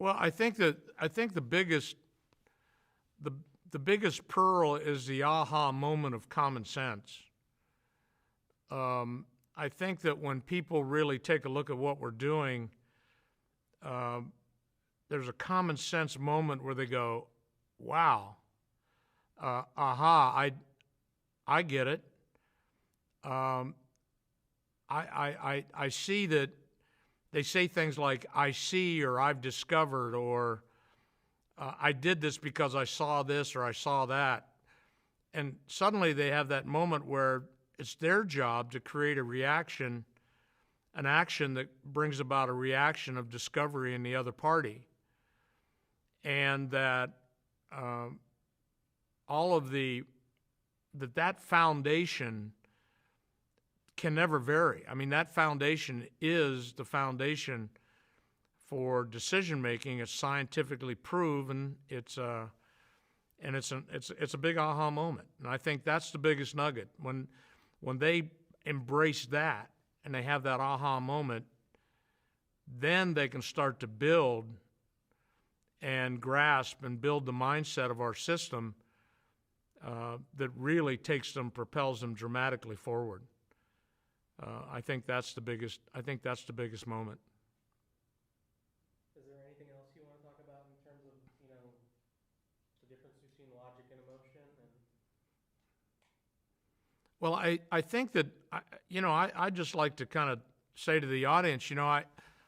Well, I think the the biggest pearl is the aha moment of common sense. I think that when people really take a look at what we're doing, uh, there's a common sense moment where they go, "Wow, aha, I get it. Um, I see that." They say things like, "I see," or "I've discovered," or "I did this because I saw this," or "I saw that." And suddenly they have that moment where it's their job to create a reaction, an action that brings about a reaction of discovery in the other party. And that all of that foundation can never vary. I mean, that foundation is the foundation for decision making. It's scientifically proven. It's a big aha moment, and I think that's the biggest nugget. When they embrace that and they have that aha moment, then they can start to build and grasp and build the mindset of our system that really propels them dramatically forward. I think that's the biggest moment. Is there anything else you want to talk about in terms of, the difference between logic and emotion? Well, I think that, I just like to kind of say to the audience,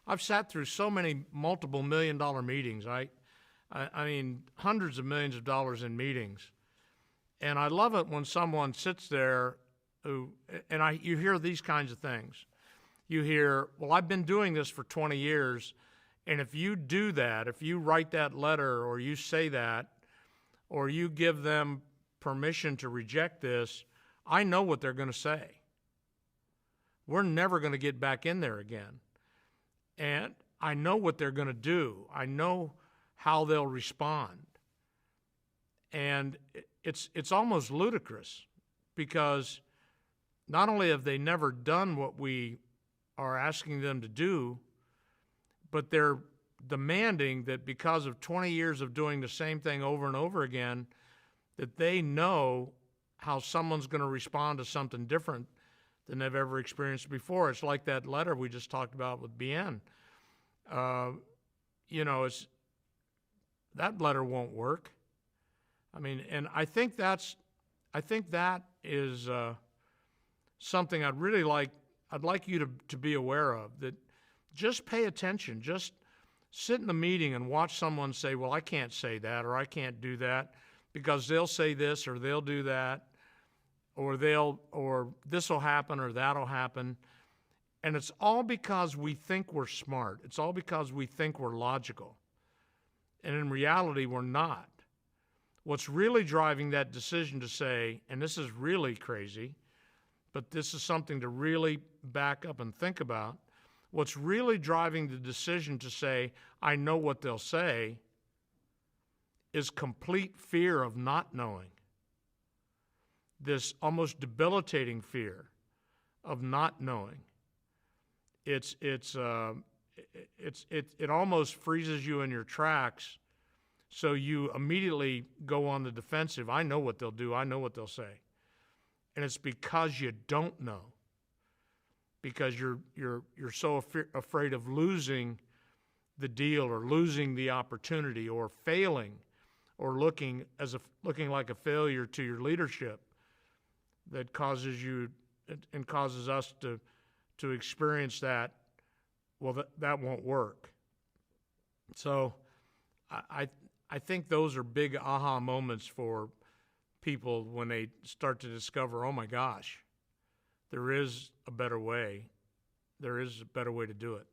I've sat through so many multiple $1 million meetings. I mean, hundreds of millions of dollars in meetings. And I love it when someone sits there you hear these kinds of things. You hear, "Well, I've been doing this for 20 years, and if you do that, if you write that letter or you say that, or you give them permission to reject this, I know what they're going to say. We're never going to get back in there again. And I know what they're going to do. I know how they'll respond." And it's almost ludicrous, because not only have they never done what we are asking them to do, but they're demanding that because of 20 years of doing the same thing over and over again, that they know how someone's going to respond to something different than they've ever experienced before. It's like that letter we just talked about with BN. That letter won't work. I mean, and I think that is something I'd like you to be aware of, that just pay attention. Just sit in the meeting and watch someone say, "Well, I can't say that," or "I can't do that because they'll say this or they'll do that, or this will happen or that'll happen." And it's all because we think we're smart. It's all because we think we're logical. And in reality, we're not. What's really driving that decision to say, and this is really crazy, but this is something to really back up and think about, what's really driving the decision to say, "I know what they'll say," is complete fear of not knowing. This almost debilitating fear of not knowing. It almost freezes you in your tracks, so you immediately go on the defensive. "I know what they'll do. I know what they'll say." And it's because you don't know, because you're so afraid of losing the deal or losing the opportunity or failing or looking like a failure to your leadership, that causes you and causes us to experience that. Well, that won't work. So I think those are big aha moments for people when they start to discover, "Oh my gosh, there is a better way. There is a better way to do it."